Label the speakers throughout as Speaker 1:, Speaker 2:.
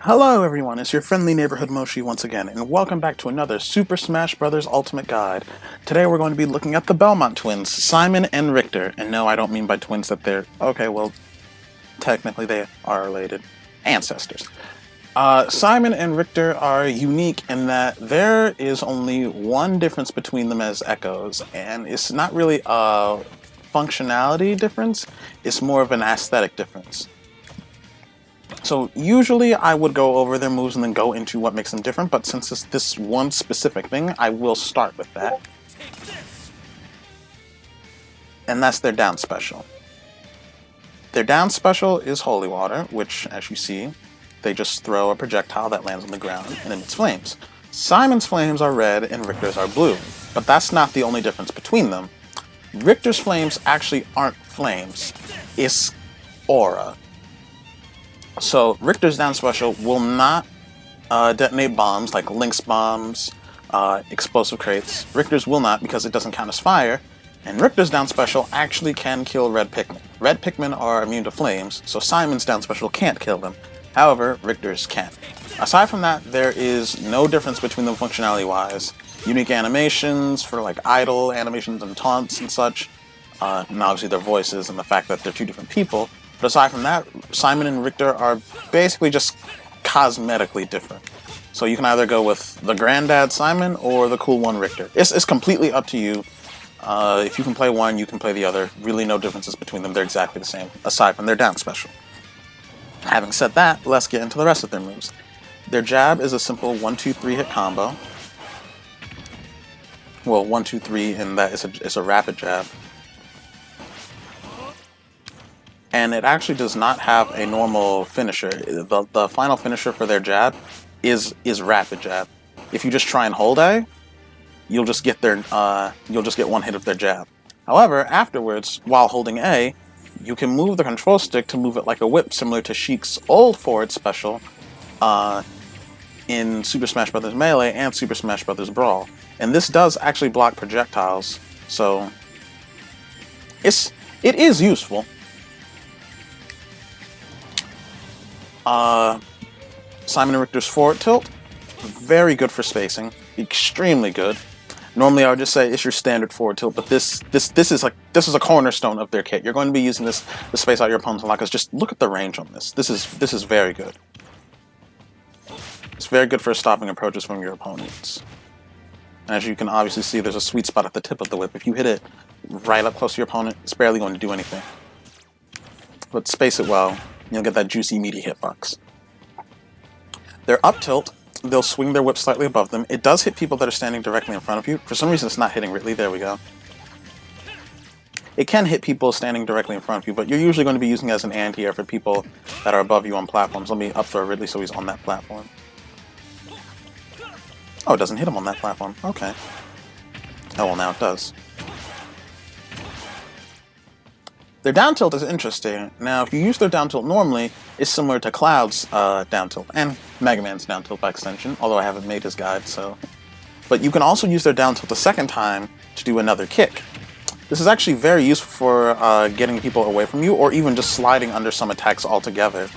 Speaker 1: Hello everyone, it's your friendly neighborhood Moshi once again, and welcome back to another Super Smash Bros. Ultimate Guide. Today we're going to be looking at the Belmont twins, Simon and Richter. And no, I don't mean by twins that they're... okay, well, technically they are related. Ancestors. Simon and Richter are unique in that there is only one difference between them as echoes, and it's not really a functionality difference, it's more of an aesthetic difference. So usually I would go over their moves and then go into what makes them different, but since it's this one specific thing, I will start with that. And that's their down special. Their down special is Holy Water, which, as you see, they just throw a projectile that lands on the ground and emits flames. Simon's flames are red and Richter's are blue, but that's not the only difference between them. Richter's flames actually aren't flames, it's aura. So Richter's down special will not detonate bombs like Link's bombs, explosive crates. Richter's will not because it doesn't count as fire, and Richter's down special actually can kill red Pikmin. Red Pikmin are immune to flames, so Simon's down special can't kill them. However, Richter's can. Aside from that, there is no difference between them functionality-wise. Unique animations for like idle animations and taunts and such, and obviously their voices and the fact that they're two different people. But aside from that, Simon and Richter are basically just cosmetically different. So you can either go with the granddad Simon or the cool one Richter. It's completely up to you. If you can play one, you can play the other. Really no differences between them. They're exactly the same, aside from their down special. Having said that, let's get into the rest of their moves. Their jab is a simple 1-2-3 hit combo. Well, 1-2-3 in that it's a rapid jab. And it actually does not have a normal finisher. The final finisher for their jab is rapid jab. If you just try and hold A, you'll just get one hit of their jab. However, afterwards, while holding A, you can move the control stick to move it like a whip, similar to Sheik's old forward special in Super Smash Bros. Melee and Super Smash Bros. Brawl. And this does actually block projectiles, so it is useful. Simon and Richter's forward tilt, very good for spacing, extremely good. Normally I would just say it's your standard forward tilt, but this is a cornerstone of their kit. You're going to be using this to space out your opponents a lot, because just look at the range on this. This is very good. It's very good for stopping approaches from your opponents. And as you can obviously see, there's a sweet spot at the tip of the whip. If you hit it right up close to your opponent, it's barely going to do anything. But space it well, you'll get that juicy, meaty hitbox. Their up tilt, they'll swing their whip slightly above them. It does hit people that are standing directly in front of you. For some reason, it's not hitting Ridley. There we go. It can hit people standing directly in front of you, but you're usually going to be using it as an anti-air for people that are above you on platforms. Let me up throw Ridley so he's on that platform. Oh, it doesn't hit him on that platform. Okay. Oh, well, now it does. Their down tilt is interesting. Now, if you use their down tilt normally, it's similar to Cloud's down tilt, and Mega Man's down tilt by extension, although I haven't made his guide, so... But you can also use their down tilt a second time to do another kick. This is actually very useful for getting people away from you, or even just sliding under some attacks altogether.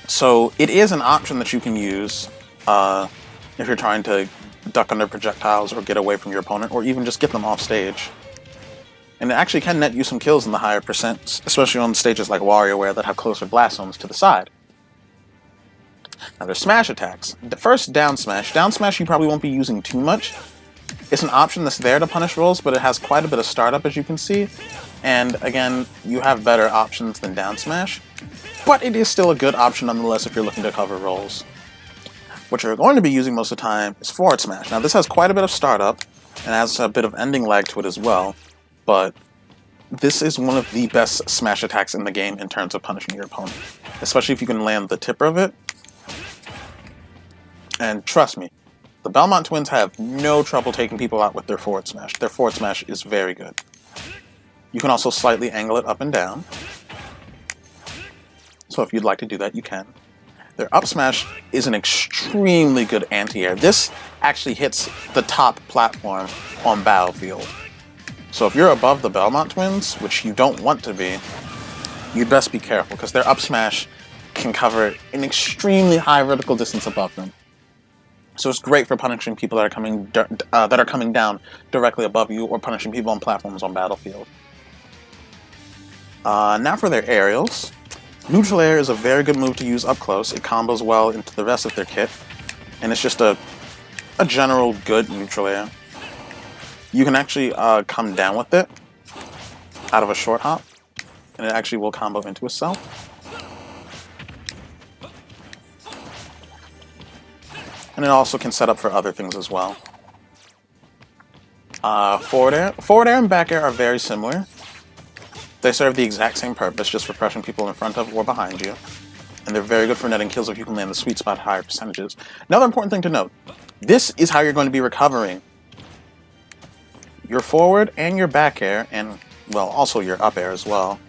Speaker 1: So, it is an option that you can use if you're trying to duck under projectiles or get away from your opponent, or even just get them off stage. And it actually can net you some kills in the higher percents, especially on stages like WarioWare that have closer blast zones to the side. Now there's smash attacks. The first down smash. Down smash you probably won't be using too much. It's an option that's there to punish rolls, but it has quite a bit of startup, as you can see. And again, you have better options than down smash. But it is still a good option nonetheless if you're looking to cover rolls. What you're going to be using most of the time is forward smash. Now this has quite a bit of startup, and has a bit of ending lag to it as well. But this is one of the best smash attacks in the game in terms of punishing your opponent. Especially if you can land the tipper of it. And trust me, the Belmont twins have no trouble taking people out with their forward smash. Their forward smash is very good. You can also slightly angle it up and down. So if you'd like to do that, you can. Their up smash is an extremely good anti-air. This actually hits the top platform on Battlefield. So if you're above the Belmont twins, which you don't want to be, you'd best be careful, because their up smash can cover an extremely high vertical distance above them. So it's great for punishing people that are coming down directly above you, or punishing people on platforms on Battlefield. Now for their aerials. Neutral air is a very good move to use up close. It combos well into the rest of their kit, and it's just a general good neutral air. You can actually come down with it out of a short hop, and it actually will combo into itself. And it also can set up for other things as well. Forward air and back air are very similar. They serve the exact same purpose, just for pressuring people in front of or behind you. And they're very good for netting kills if you can land the sweet spot at higher percentages. Another important thing to note, this is how you're going to be recovering your forward and your back air, and, well, also your up air as well.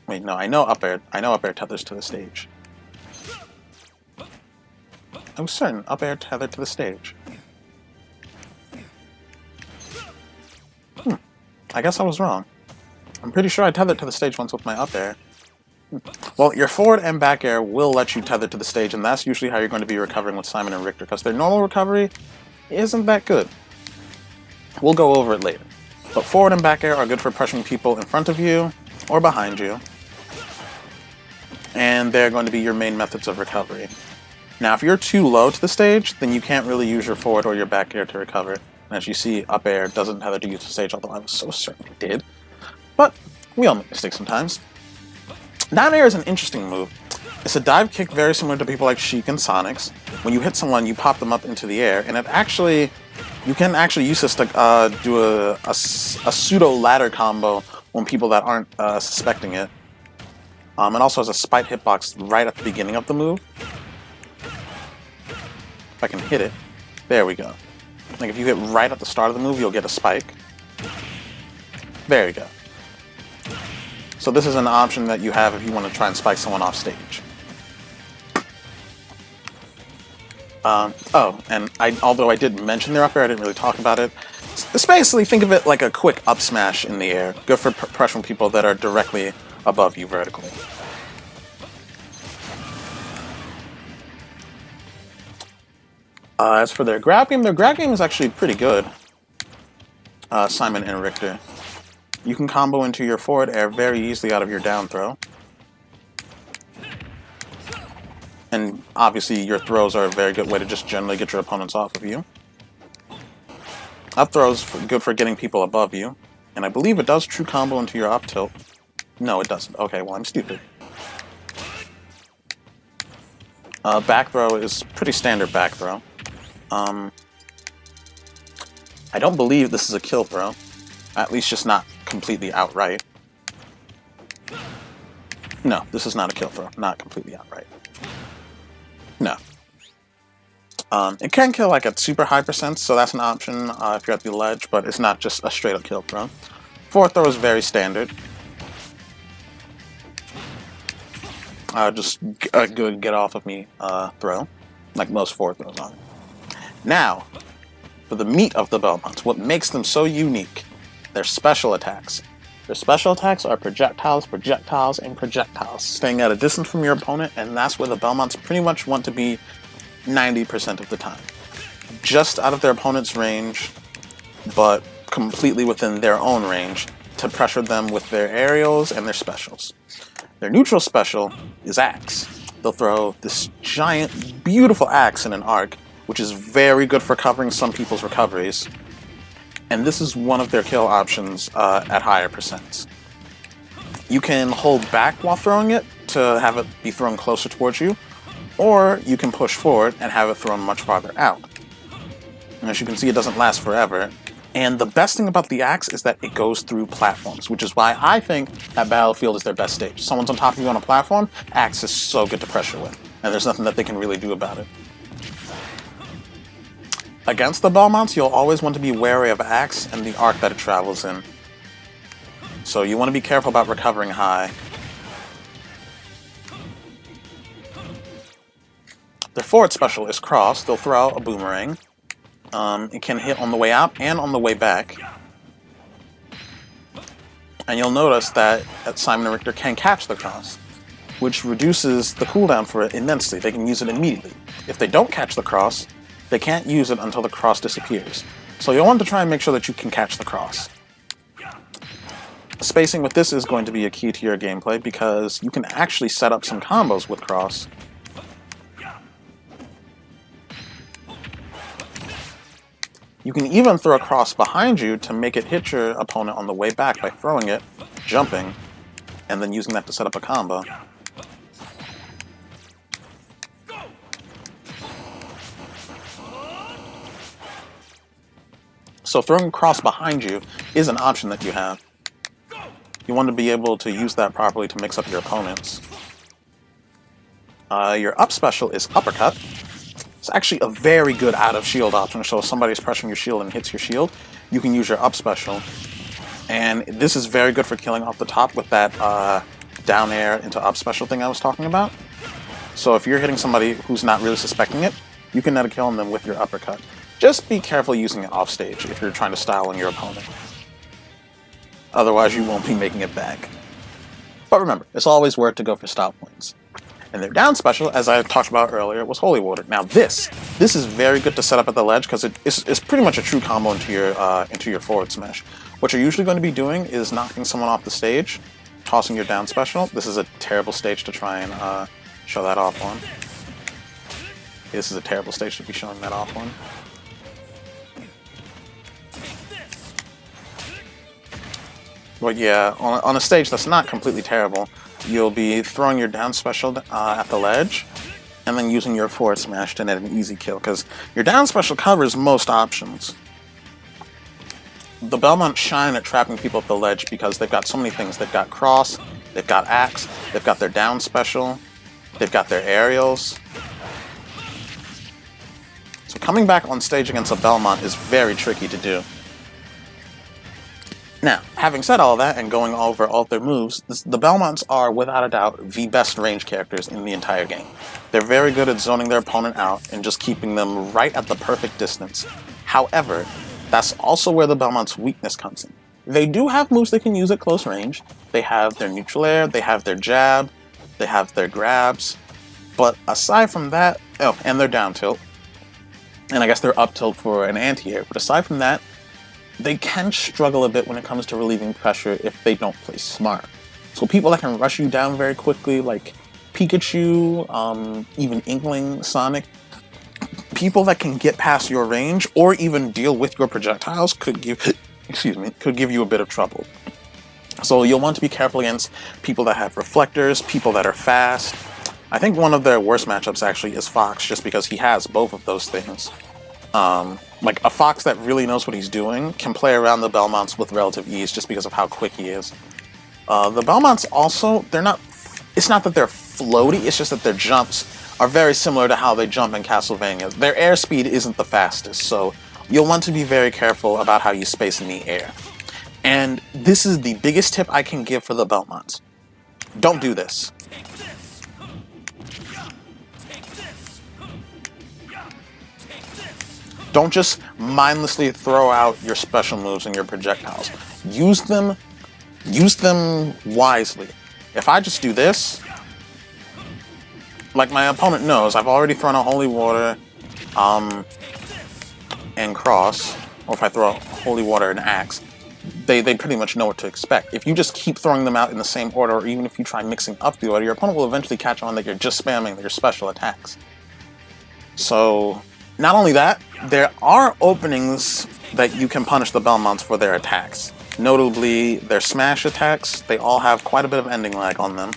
Speaker 1: Wait, no, I know up air tethers to the stage. I was certain up air tethered to the stage. I guess I was wrong. I'm pretty sure I tethered to the stage once with my up air. Well, your forward and back air will let you tether to the stage, and that's usually how you're going to be recovering with Simon and Richter, because their normal recovery isn't that good. We'll go over it later. But forward and back air are good for pressuring people in front of you or behind you, and they're going to be your main methods of recovery. Now, if you're too low to the stage, then you can't really use your forward or your back air to recover. And as you see, up air doesn't tether to you to the stage, although I was so certain it did. But we all make mistakes sometimes. Down air is an interesting move. It's a dive kick very similar to people like Sheik and Sonics. When you hit someone, you pop them up into the air, and you can actually use this to do a pseudo ladder combo on people that aren't suspecting it. It also has a spite hitbox right at the beginning of the move. If I can hit it, there we go. Like if you hit right at the start of the move, you'll get a spike. There you go. So this is an option that you have if you want to try and spike someone off stage. Although I did mention their up air, I didn't really talk about it. It's basically, think of it like a quick up smash in the air. Good for pressuring people that are directly above you vertically. As for their grab game is actually pretty good. Simon and Richter. You can combo into your forward air very easily out of your down throw. And obviously your throws are a very good way to just generally get your opponents off of you. Up throws good for getting people above you. And I believe it does true combo into your up tilt. No, it doesn't. Okay, well, I'm stupid. Back throw is pretty standard back throw. I don't believe this is a kill throw. At least just not completely outright. No, this is not a kill throw. Not completely outright. No. It can kill like at super high percent, so that's an option if you're at the ledge, but it's not just a straight up kill throw. Forward throw is very standard. Just a good get off of me throw, like most forward throws are. Now, for the meat of the Belmonts, what makes them so unique, their special attacks. Their special attacks are projectiles, projectiles, and projectiles, staying at a distance from your opponent, and that's where the Belmonts pretty much want to be 90% of the time. Just out of their opponent's range, but completely within their own range, to pressure them with their aerials and their specials. Their neutral special is Axe. They'll throw this giant, beautiful axe in an arc, which is very good for covering some people's recoveries. And this is one of their kill options at higher percents. You can hold back while throwing it to have it be thrown closer towards you, or you can push forward and have it thrown much farther out. And as you can see, it doesn't last forever. And the best thing about the axe is that it goes through platforms, which is why I think that Battlefield is their best stage. Someone's on top of you on a platform, axe is so good to pressure with, and there's nothing that they can really do about it. Against the Belmonts, you'll always want to be wary of axe and the arc that it travels in. So you want to be careful about recovering high. Their forward special is cross. They'll throw out a boomerang. It can hit on the way out and on the way back. And you'll notice that Simon and Richter can catch the cross. which reduces the cooldown for it immensely. They can use it immediately. If they don't catch the cross, they can't use it until the cross disappears. So you'll want to try and make sure that you can catch the cross. Spacing with this is going to be a key to your gameplay because you can actually set up some combos with cross. You can even throw a cross behind you to make it hit your opponent on the way back by throwing it, jumping, and then using that to set up a combo. So throwing a cross behind you is an option that you have. You want to be able to use that properly to mix up your opponents. Your up special is Uppercut. It's actually a very good out-of-shield option, so if somebody's pressuring your shield and hits your shield, you can use your up special. And this is very good for killing off the top with that down air into up special thing I was talking about. So if you're hitting somebody who's not really suspecting it, you can net a kill on them with your uppercut. Just be careful using it off stage if you're trying to style on your opponent. Otherwise you won't be making it back. But remember, it's always worth to go for style points. And their down special, as I talked about earlier, was Holy Water. Now this is very good to set up at the ledge because it's pretty much a true combo into your forward smash. What you're usually going to be doing is knocking someone off the stage, tossing your down special. This is a terrible stage to try and show that off on. This is a terrible stage to be showing that off on. But yeah, on a stage that's not completely terrible, you'll be throwing your down special at the ledge, and then using your forward smash to net an easy kill, because your down special covers most options. The Belmont shine at trapping people at the ledge because they've got so many things. They've got cross, they've got axe, they've got their down special, they've got their aerials. So coming back on stage against a Belmont is very tricky to do. Now, having said all that and going over all their moves, the Belmonts are, without a doubt, the best range characters in the entire game. They're very good at zoning their opponent out and just keeping them right at the perfect distance. However, that's also where the Belmont's weakness comes in. They do have moves they can use at close range. They have their neutral air, they have their jab, they have their grabs. But aside from that, oh, and their down tilt. And I guess their up tilt for an anti-air. But aside from that, they can struggle a bit when it comes to relieving pressure if they don't play smart. So people that can rush you down very quickly, like Pikachu, even Inkling, Sonic, people that can get past your range or even deal with your projectiles could give you a bit of trouble. So you'll want to be careful against people that have reflectors, people that are fast. I think one of their worst matchups actually is Fox, just because he has both of those things. Like a Fox that really knows what he's doing can play around the Belmonts with relative ease just because of how quick he is. The Belmonts also, it's not that they're floaty, it's just that their jumps are very similar to how they jump in Castlevania. Their airspeed isn't the fastest, so you'll want to be very careful about how you space in the air. And this is the biggest tip I can give for the Belmonts. Don't do this. Don't just mindlessly throw out your special moves and your projectiles. Use them wisely. If I just do this, like my opponent knows, I've already thrown a Holy Water and Cross, or if I throw a Holy Water and Axe, they pretty much know what to expect. If you just keep throwing them out in the same order, or even if you try mixing up the order, your opponent will eventually catch on that you're just spamming your special attacks. So, not only that, there are openings that you can punish the Belmonts for their attacks. Notably, their smash attacks, they all have quite a bit of ending lag on them,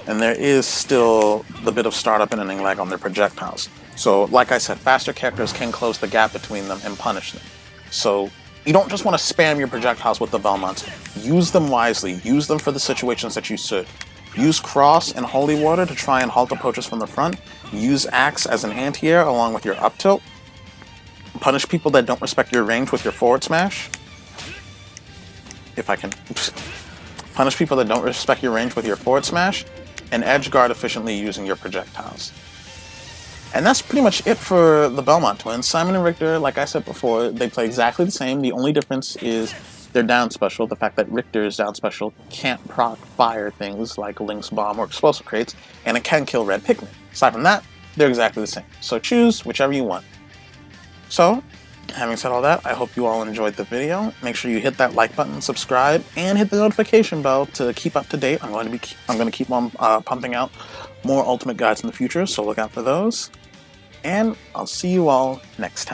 Speaker 1: and there is still the bit of startup and ending lag on their projectiles. So, like I said, faster characters can close the gap between them and punish them. So, you don't just want to spam your projectiles with the Belmonts. Use them wisely. Use them for the situations that you should. Use Cross and Holy Water to try and halt approaches from the front. Use Axe as an anti-air along with your up tilt. Punish people that don't respect your range with your forward smash. If I can. Punish people that don't respect your range with your forward smash. And edge guard efficiently using your projectiles. And that's pretty much it for the Belmont twins. Simon and Richter, like I said before, they play exactly the same. The only difference is their down special, the fact that Richter's down special can't proc fire things like Link's Bomb or Explosive Crates, and it can kill red Pikmin. Aside from that, they're exactly the same. So choose whichever you want. So, having said all that, I hope you all enjoyed the video. Make sure you hit that like button, subscribe, and hit the notification bell to keep up to date. I'm going to keep on pumping out more Ultimate guides in the future, so look out for those. And I'll see you all next time.